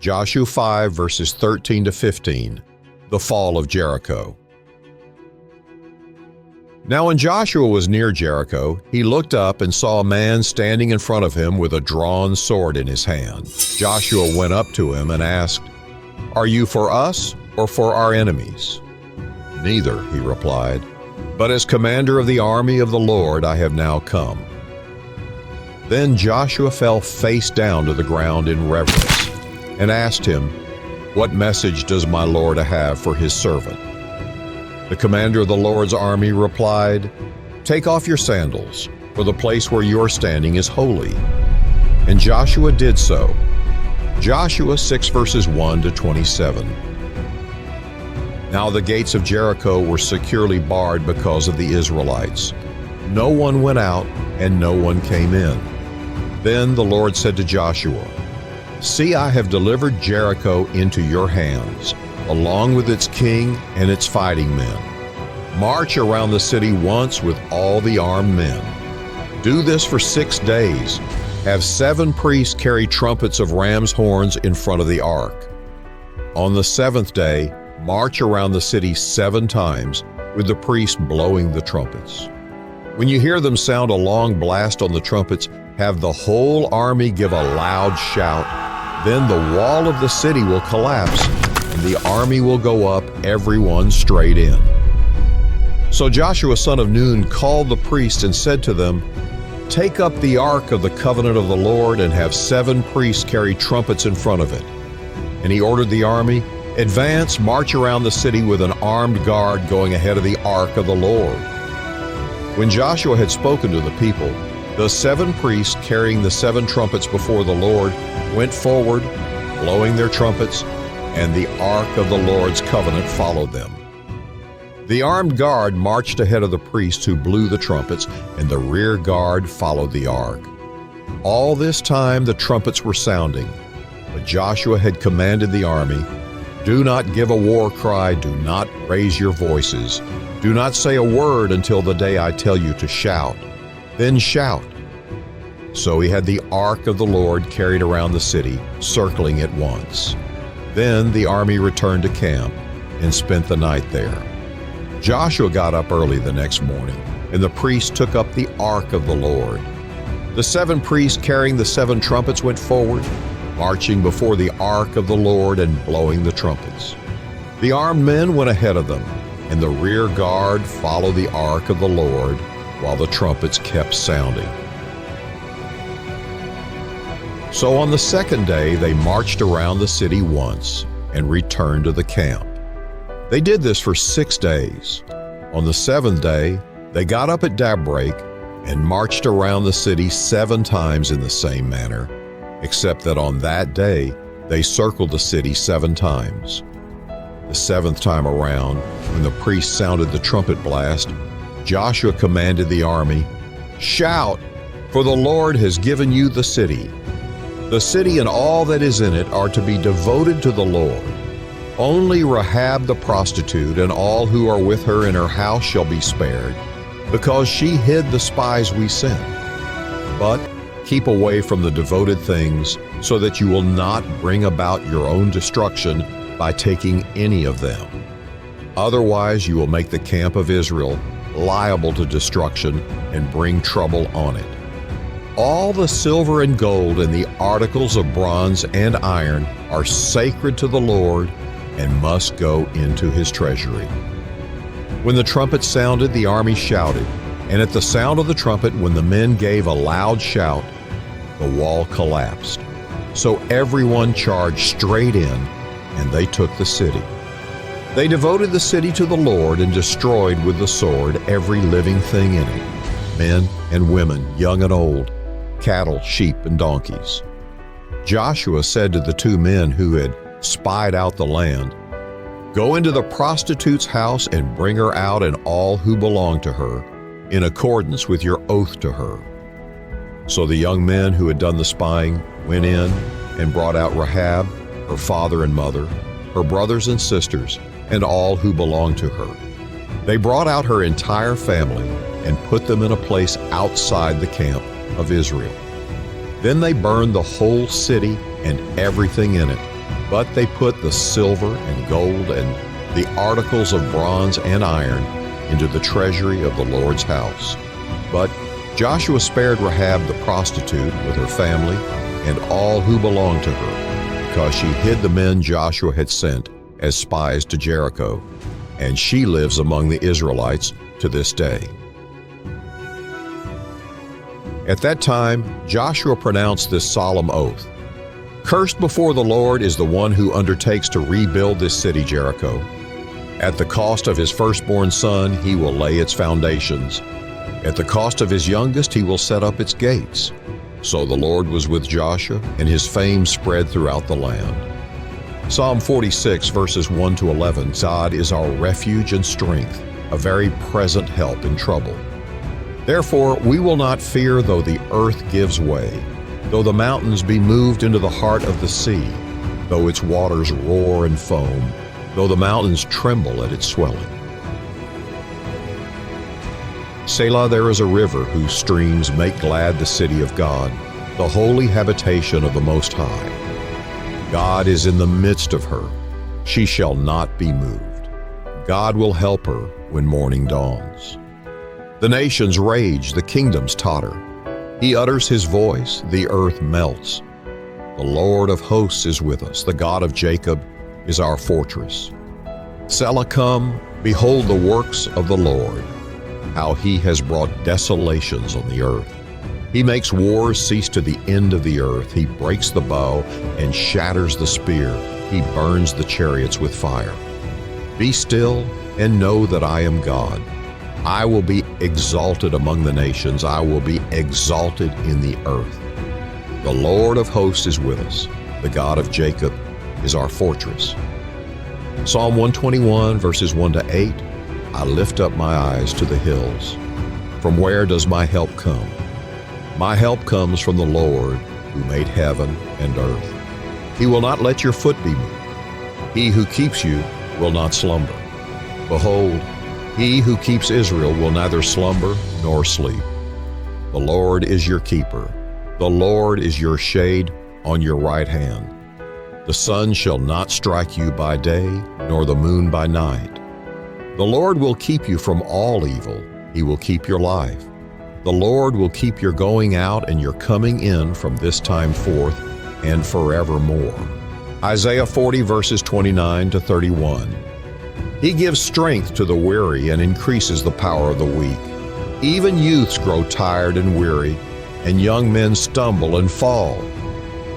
Joshua 5 verses 13 to 15, the fall of Jericho. Now when Joshua was near Jericho, he looked up and saw a man standing in front of him with a drawn sword in his hand. Joshua went up to him and asked, "Are you for us or for our enemies?" "Neither," he replied, "but as commander of the army of the Lord I have now come." Then Joshua fell face down to the ground in reverence and asked him, "What message does my Lord have for his servant?" The commander of the Lord's army replied, "Take off your sandals, for the place where you are standing is holy." And Joshua did so. Joshua 6 verses 1 to 27. Now the gates of Jericho were securely barred because of the Israelites. No one went out and no one came in. Then the Lord said to Joshua, "See, I have delivered Jericho into your hands, along with its king and its fighting men. March around the city once with all the armed men. Do this for 6 days. Have 7 priests carry trumpets of ram's horns in front of the ark. On the 7th day, march around the city 7 times, with the priests blowing the trumpets. When you hear them sound a long blast on the trumpets, have the whole army give a loud shout. Then the wall of the city will collapse, and the army will go up, everyone straight in." So Joshua son of Nun called the priests and said to them, "Take up the ark of the covenant of the Lord and have 7 priests carry trumpets in front of it." And he ordered the army, "Advance, march around the city with an armed guard going ahead of the ark of the Lord." When Joshua had spoken to the people, the 7 priests carrying the 7 trumpets before the Lord went forward, blowing their trumpets, and the ark of the Lord's covenant followed them. The armed guard marched ahead of the priests who blew the trumpets, and the rear guard followed the ark. All this time the trumpets were sounding, but Joshua had commanded the army, "Do not give a war cry, do not raise your voices, do not say a word until the day I tell you to shout. Then shout." So he had the ark of the Lord carried around the city, circling it once. Then the army returned to camp and spent the night there. Joshua got up early the next morning, and the priests took up the ark of the Lord. The 7 priests carrying the 7 trumpets went forward, marching before the ark of the Lord and blowing the trumpets. The armed men went ahead of them, and the rear guard followed the ark of the Lord while the trumpets kept sounding. So on the 2nd day they marched around the city once and returned to the camp. They did this for 6 days. On the 7th day, they got up at daybreak and marched around the city 7 times in the same manner, except that on that day, they circled the city 7 times. The 7th time around, when the priest sounded the trumpet blast, Joshua commanded the army, "Shout, for the Lord has given you the city. The city and all that is in it are to be devoted to the Lord. Only Rahab the prostitute and all who are with her in her house shall be spared, because she hid the spies we sent. But keep away from the devoted things, so that you will not bring about your own destruction by taking any of them. Otherwise you will make the camp of Israel liable to destruction and bring trouble on it. All the silver and gold and the articles of bronze and iron are sacred to the Lord and must go into his treasury." When the trumpet sounded, the army shouted, and at the sound of the trumpet, when the men gave a loud shout, the wall collapsed. So everyone charged straight in, and they took the city. They devoted the city to the Lord and destroyed with the sword every living thing in it, men and women, young and old, cattle, sheep, and donkeys. Joshua said to the 2 men who had spied out the land, "Go into the prostitute's house and bring her out and all who belong to her, in accordance with your oath to her." So the young men who had done the spying went in and brought out Rahab, her father and mother, her brothers and sisters, and all who belonged to her. They brought out her entire family and put them in a place outside the camp of Israel. Then they burned the whole city and everything in it, But they put the silver and gold and the articles of bronze and iron into the treasury of the Lord's house. But Joshua spared Rahab the prostitute with her family and all who belonged to her, because she hid the men Joshua had sent as spies to Jericho, and she lives among the Israelites to this day. At that time, Joshua pronounced this solemn oath: "Cursed before the Lord is the one who undertakes to rebuild this city, Jericho. At the cost of his firstborn son, he will lay its foundations. At the cost of his youngest, he will set up its gates." So the Lord was with Joshua, and his fame spread throughout the land. Psalm 46, verses 1 to 11, God is our refuge and strength, a very present help in trouble. Therefore we will not fear though the earth gives way, though the mountains be moved into the heart of the sea, though its waters roar and foam, though the mountains tremble at its swelling. Selah, there is a river whose streams make glad the city of God, the holy habitation of the Most High. God is in the midst of her. She shall not be moved. God will help her when morning dawns. The nations rage, the kingdoms totter. He utters his voice, the earth melts. The Lord of hosts is with us. The God of Jacob is our fortress. Selah, come, behold the works of the Lord, how he has brought desolations on the earth. He makes wars cease to the end of the earth. He breaks the bow and shatters the spear. He burns the chariots with fire. Be still and know that I am God. I will be exalted among the nations. I will be exalted in the earth. The Lord of hosts is with us. The God of Jacob is our fortress. Psalm 121, verses 1 to 8. I lift up my eyes to the hills. From where does my help come? My help comes from the Lord who made heaven and earth. He will not let your foot be moved. He who keeps you will not slumber. Behold, he who keeps Israel will neither slumber nor sleep. The Lord is your keeper. The Lord is your shade on your right hand. The sun shall not strike you by day, nor the moon by night. The Lord will keep you from all evil. He will keep your life. The Lord will keep your going out and your coming in from this time forth and forevermore. Isaiah 40, verses 29 to 31. He gives strength to the weary and increases the power of the weak. Even youths grow tired and weary, and young men stumble and fall.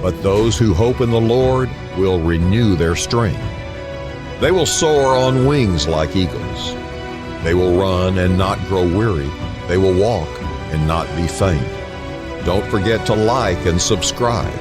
But those who hope in the Lord will renew their strength. They will soar on wings like eagles. They will run and not grow weary. They will walk and not be faint. Don't forget to like and subscribe.